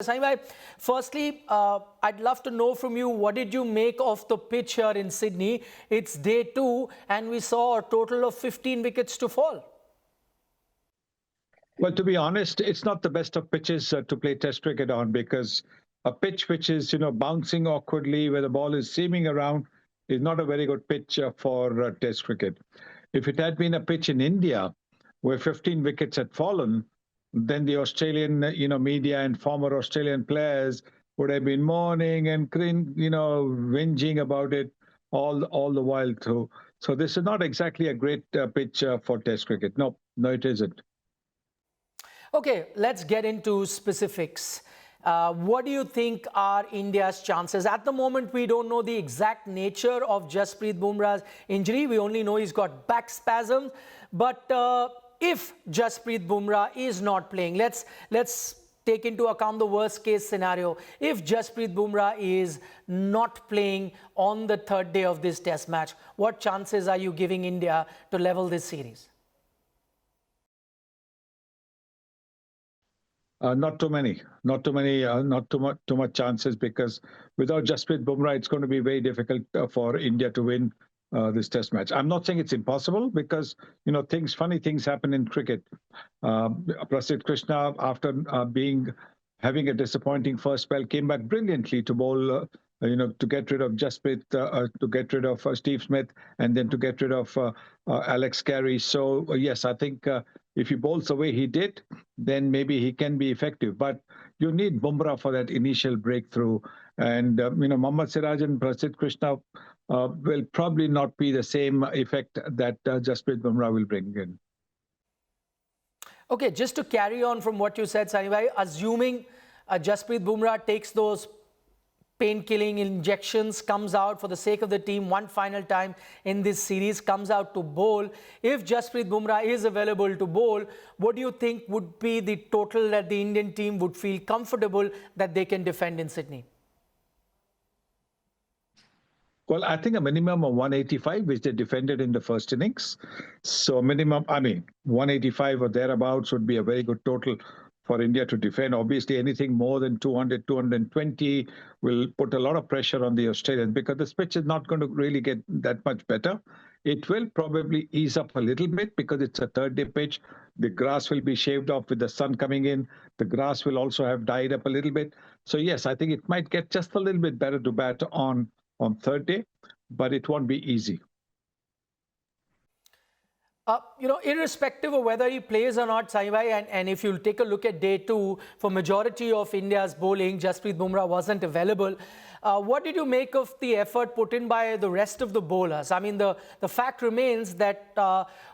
Saibhai, firstly, I'd love to know from you, what did you make of the pitch here in Sydney? It's day 2 and we saw a total of 15 wickets to fall. Well, to be honest, it's not the best of pitches to play Test cricket on, because a pitch which is, bouncing awkwardly, where the ball is seaming around, is not a very good pitch for Test cricket. If it had been a pitch in India, where 15 wickets had fallen, then the Australian, media and former Australian players would have been mourning and, whinging about it all the while too. So this is not exactly a great pitch for Test cricket. No, it isn't. Okay, let's get into specifics. What do you think are India's chances? At the moment, we don't know the exact nature of Jasprit Bumrah's injury. We only know he's got back spasms. But if Jasprit Bumrah is not playing, let's take into account the worst case scenario. If Jasprit Bumrah is not playing on the third day of this test match, what chances are you giving India to level this series? Not too many, not too much chances, because without Jasprit Bumrah, it's going to be very difficult for India to win this test match. I'm not saying it's impossible, because, funny things happen in cricket. Prasidh Krishna, after having a disappointing first spell, came back brilliantly to bowl, to get rid of Jasprit, to get rid of Steve Smith, and then to get rid of Alex Carey. So, yes, I think if he bowls the way he did, then maybe he can be effective. But you need Bumrah for that initial breakthrough. And, Mohammad Siraj and Prasidh Krishna will probably not be the same effect that Jasprit Bumrah will bring in. Okay, just to carry on from what you said, Sanibhai, assuming Jasprit Bumrah takes those pain-killing injections, comes out for the sake of the team one final time in this series, comes out to bowl. If Jasprit Bumrah is available to bowl, what do you think would be the total that the Indian team would feel comfortable that they can defend in Sydney? Well, I think a minimum of 185, which they defended in the first innings. So minimum, 185 or thereabouts would be a very good total for India to defend. Obviously, anything more than 200, 220 will put a lot of pressure on the Australians, because this pitch is not going to really get that much better. It will probably ease up a little bit, because it's a third-day pitch. The grass will be shaved off with the sun coming in. The grass will also have died up a little bit. So, yes, I think it might get just a little bit better to bat on third day, but it won't be easy. Irrespective of whether he plays or not, Saibhai, and if you take a look at day 2, for majority of India's bowling, Jasprit Bumrah wasn't available. What did you make of the effort put in by the rest of the bowlers? I mean, the fact remains that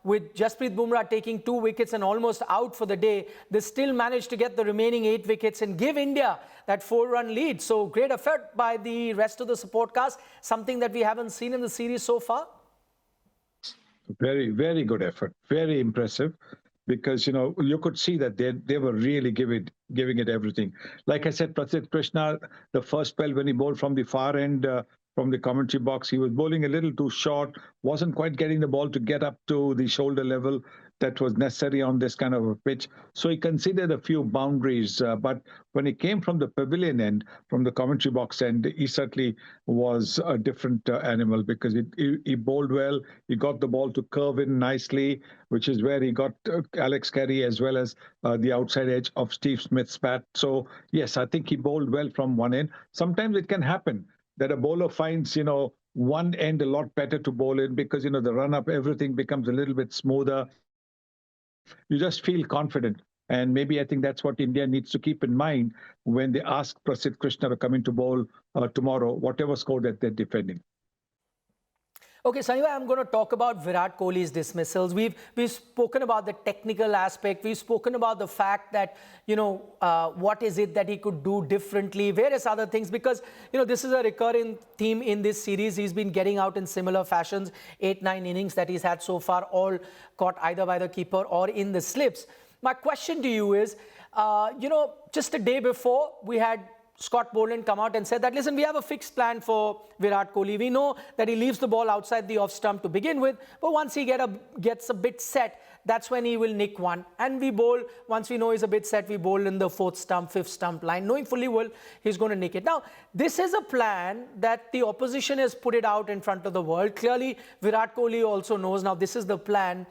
with Jasprit Bumrah taking 2 wickets and almost out for the day, they still managed to get the remaining 8 wickets and give India that 4-run lead. So great effort by the rest of the support cast, something that we haven't seen in the series so far. Very, very good effort. Very impressive, because, you could see that they were really giving it everything. Like I said, Prasidh Krishna, the first spell when he bowled from the far end, from the commentary box, he was bowling a little too short, wasn't quite getting the ball to get up to the shoulder level that was necessary on this kind of a pitch. So he considered a few boundaries, but when he came from the pavilion end, from the commentary box end, he certainly was a different animal, because he bowled well. He got the ball to curve in nicely, which is where he got Alex Carey as well as the outside edge of Steve Smith's bat. So, yes, I think he bowled well from one end. Sometimes it can happen that a bowler finds, one end a lot better to bowl in, because, the run-up, everything becomes a little bit smoother. You just feel confident. And maybe I think that's what India needs to keep in mind when they ask Prasidh Krishna to come into bowl tomorrow, whatever score that they're defending. Okay, Sanibhai, I'm going to talk about Virat Kohli's dismissals. We've spoken about the technical aspect. We've spoken about the fact that, what is it that he could do differently, various other things, because, this is a recurring theme in this series. He's been getting out in similar fashions. 8-9 innings that he's had so far, all caught either by the keeper or in the slips. My question to you is, just a day before, we had Scott Boland come out and said that, listen, we have a fixed plan for Virat Kohli. We know that he leaves the ball outside the off stump to begin with, but once he gets a bit set, that's when he will nick one. And we bowl, once we know he's a bit set, we bowl in the fourth stump, fifth stump line, knowing fully well he's going to nick it. Now, this is a plan that the opposition has put it out in front of the world. Clearly, Virat Kohli also knows now this is the plan.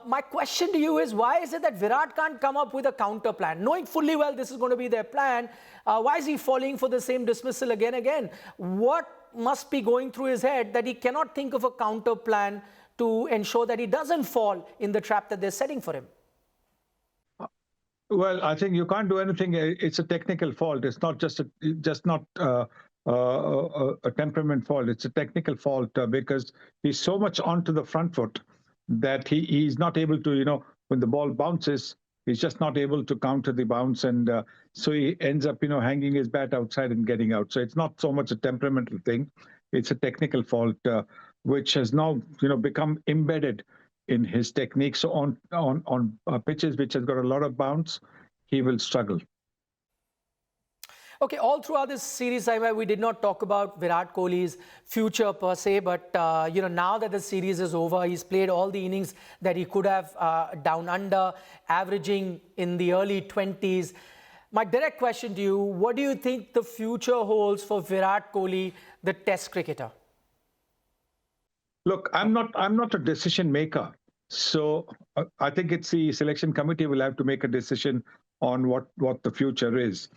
My question to you is, why is it that Virat can't come up with a counter plan? Knowing fully well this is going to be their plan, why is he falling for the same dismissal again? What must be going through his head that he cannot think of a counter plan to ensure that he doesn't fall in the trap that they're setting for him? Well, I think you can't do anything. It's a technical fault. It's not just a temperament fault. It's a technical fault because he's so much onto the front foot that he's not able to, when the ball bounces, he's just not able to counter the bounce. And so he ends up, hanging his bat outside and getting out. So it's not so much a temperamental thing. It's a technical fault, which has now, become embedded in his technique. So on pitches which has got a lot of bounce, he will struggle. Okay, all throughout this series, we did not talk about Virat Kohli's future per se, but now that the series is over, he's played all the innings that he could have down under, averaging in the early 20s. My direct question to you, what do you think the future holds for Virat Kohli, the Test cricketer? Look, I'm not a decision maker. So I think it's the selection committee will have to make a decision on what the future is.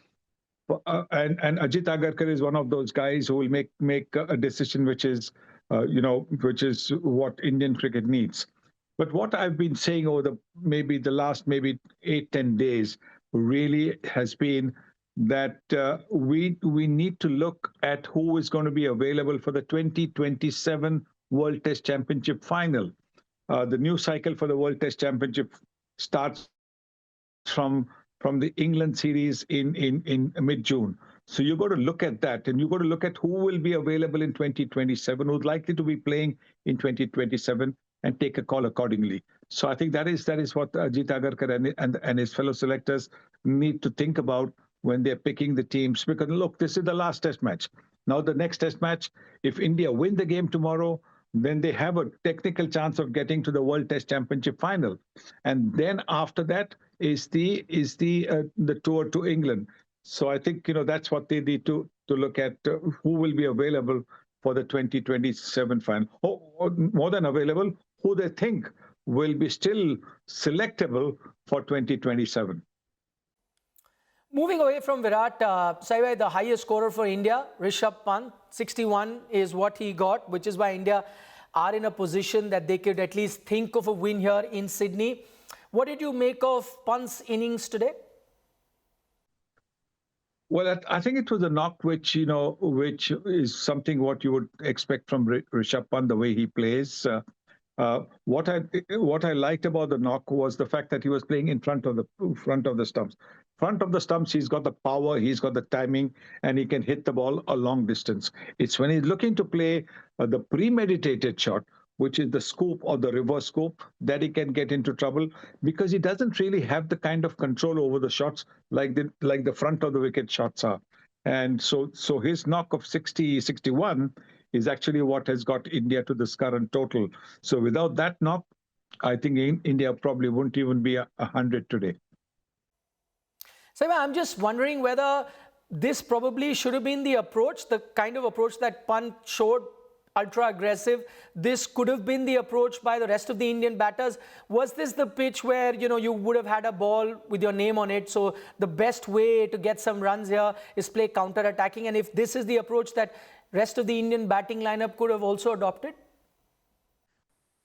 And Ajit Agarkar is one of those guys who will make a decision which is what Indian cricket needs. But what I've been saying over the last 8-10 days really has been that we need to look at who is going to be available for the 2027 World Test Championship final. The new cycle for the World Test Championship starts from the England series in mid-June. So you've got to look at that, and you've got to look at who will be available in 2027, who's likely to be playing in 2027, and take a call accordingly. So I think that is what Ajit Agarkar and his fellow selectors need to think about when they're picking the teams. Because look, this is the last Test match. Now the next Test match, if India win the game tomorrow, then they have a technical chance of getting to the World Test Championship final. And then after that is the tour to England. So I think that's what they need to look at, who will be available for the 2027 final. Or more than available, who they think will be still selectable for 2027. Moving away from Virat, the highest scorer for India, Rishabh Pant, 61 is what he got, which is why India are in a position that they could at least think of a win here in Sydney. What did you make of Pant's innings today? Well, I think it was a knock which is something what you would expect from Rishabh Pant, the way he plays. What I liked about the knock was the fact that he was playing in front of the stumps. Front of the stumps, he's got the power, he's got the timing, and he can hit the ball a long distance. It's when he's looking to play the premeditated shot, which is the scoop or the reverse scoop, that he can get into trouble, because he doesn't really have the kind of control over the shots like the front of the wicket shots are. And so his knock of 61 is actually what has got India to this current total. So without that knock, I think India probably wouldn't even be 100 today. So I'm just wondering whether this probably should have been the approach, the kind of approach that Pant showed, ultra aggressive. This could have been the approach by the rest of the Indian batters. Was this the pitch where you would have had a ball with your name on it? So the best way to get some runs here is play counter-attacking. And if this is the approach that rest of the Indian batting lineup could have also adopted?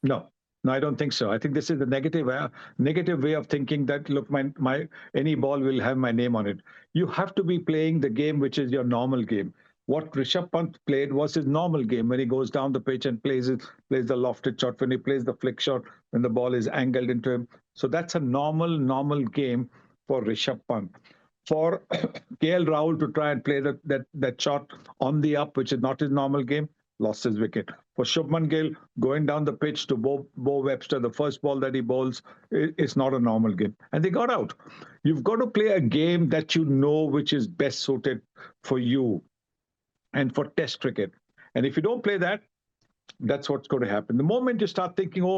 No, I don't think so. I think this is the negative way of thinking that, look, my any ball will have my name on it. You have to be playing the game which is your normal game. What Rishabh Pant played was his normal game, when he goes down the pitch and plays the lofted shot, when he plays the flick shot, when the ball is angled into him. So that's a normal game for Rishabh Pant. For KL Rahul to try and play that shot on the up, which is not his normal game, lost his wicket. For Shubman Gill, going down the pitch to Bo Webster, the first ball that he bowls, it's not a normal game. And they got out. You've got to play a game that you know which is best suited for you and for Test cricket. And if you don't play that, that's what's going to happen. The moment you start thinking, oh,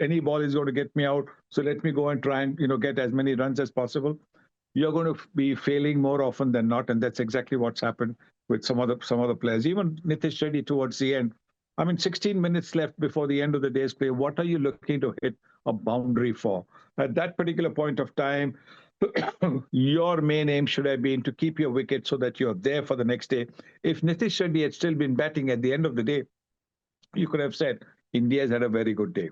any ball is going to get me out, so let me go and try and get as many runs as possible, you're going to be failing more often than not, and that's exactly what's happened with some other players. Even Nitish Reddy towards the end. I mean, 16 minutes left before the end of the day's play. What are you looking to hit a boundary for? At that particular point of time, your main aim should have been to keep your wicket so that you're there for the next day. If Nitish Reddy had still been batting at the end of the day, you could have said, India's had a very good day.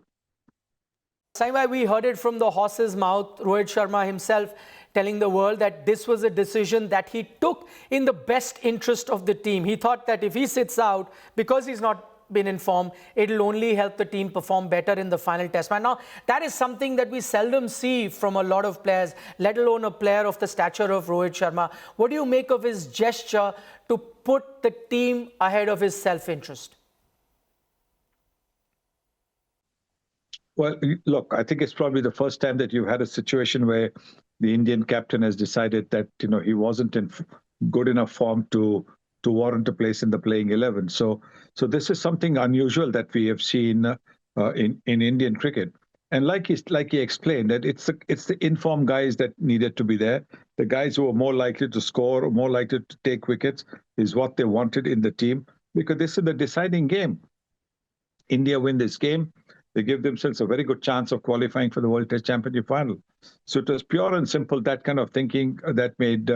Saimbai, we heard it from the horse's mouth, Rohit Sharma himself telling the world that this was a decision that he took in the best interest of the team. He thought that if he sits out, because he's not been in form, it'll only help the team perform better in the final test match. Now, that is something that we seldom see from a lot of players, let alone a player of the stature of Rohit Sharma. What do you make of his gesture to put the team ahead of his self-interest? Well, look, I think it's probably the first time that you've had a situation where the Indian captain has decided that he wasn't in good enough form to warrant a place in the playing 11. So this is something unusual that we have seen in Indian cricket. And like he explained, that it's the informed guys that needed to be there. The guys who are more likely to score, or more likely to take wickets, is what they wanted in the team, because this is the deciding game. India win this game, they give themselves a very good chance of qualifying for the World Test Championship final. So it was pure and simple, that kind of thinking that made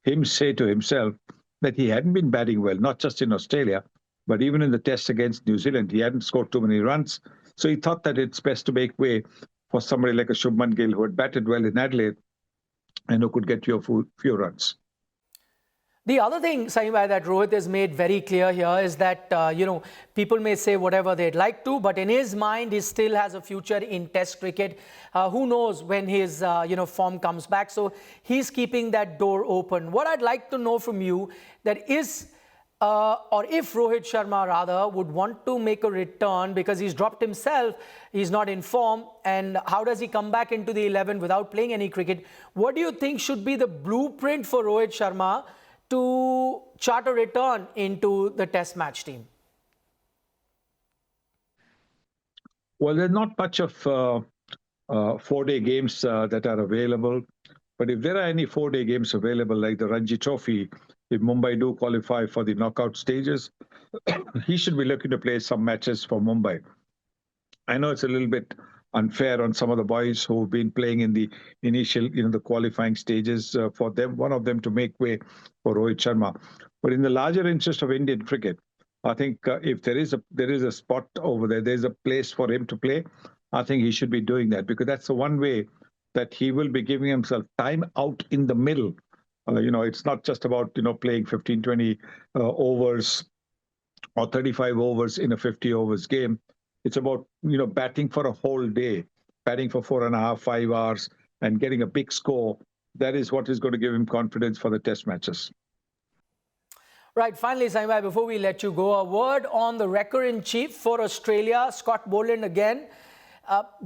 him say to himself that he hadn't been batting well, not just in Australia, but even in the test against New Zealand. He hadn't scored too many runs. So he thought that it's best to make way for somebody like a Shubman Gill, who had batted well in Adelaide and who could get you a few runs. The other thing, Saimbai, that Rohit has made very clear here is that, people may say whatever they'd like to, but in his mind, he still has a future in Test cricket. Who knows when his, form comes back. So he's keeping that door open. What I'd like to know from you, that is, or if Rohit Sharma rather would want to make a return because he's dropped himself, he's not in form, and how does he come back into the 11 without playing any cricket? What do you think should be the blueprint for Rohit Sharma to chart a return into the test match team? Well, there's not much of 4-day games that are available. But if there are any 4-day games available, like the Ranji Trophy, if Mumbai do qualify for the knockout stages, he should be looking to play some matches for Mumbai. I know it's a little bit unfair on some of the boys who've been playing in the initial, the qualifying stages, for them, one of them to make way for Rohit Sharma. But in the larger interest of Indian cricket, I think if there is a spot over there, there's a place for him to play, I think he should be doing that, because that's the one way that he will be giving himself time out in the middle. It's not just about, playing 15, 20 overs or 35 overs in a 50 overs game. It's about, batting for a whole day, batting for 4.5, 5 hours and getting a big score. That is what is going to give him confidence for the test matches. Right, finally, Saimbai, before we let you go, a word on the wrecker-in-chief for Australia, Scott Boland again.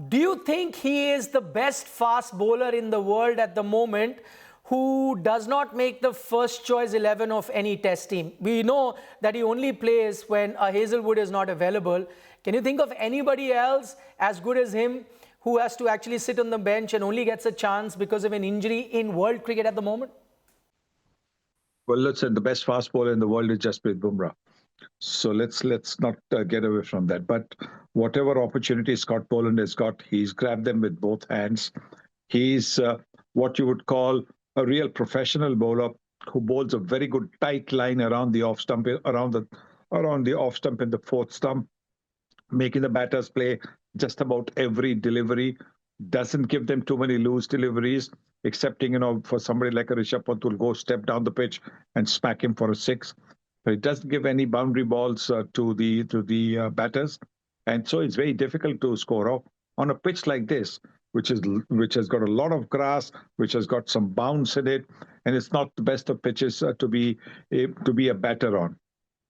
Do you think he is the best fast bowler in the world at the moment who does not make the first choice 11 of any test team? We know that he only plays when a Hazelwood is not available. Can you think of anybody else as good as him who has to actually sit on the bench and only gets a chance because of an injury in world cricket at the moment? Well, listen, the best fast bowler in the world is Jasprit Bumrah. So let's not get away from that. But whatever opportunity Scott Boland has got, he's grabbed them with both hands. He's what you would call a real professional bowler who bowls a very good tight line around the off stump, around the off stump and the fourth stump, making the batters play just about every delivery. Doesn't give them too many loose deliveries, excepting, for somebody like a Rishabh Pant who'll go step down the pitch and smack him for a 6. But it doesn't give any boundary balls to the batters. And so it's very difficult to score off on a pitch like this, which has got a lot of grass, which has got some bounce in it, and it's not the best of pitches to be a batter on.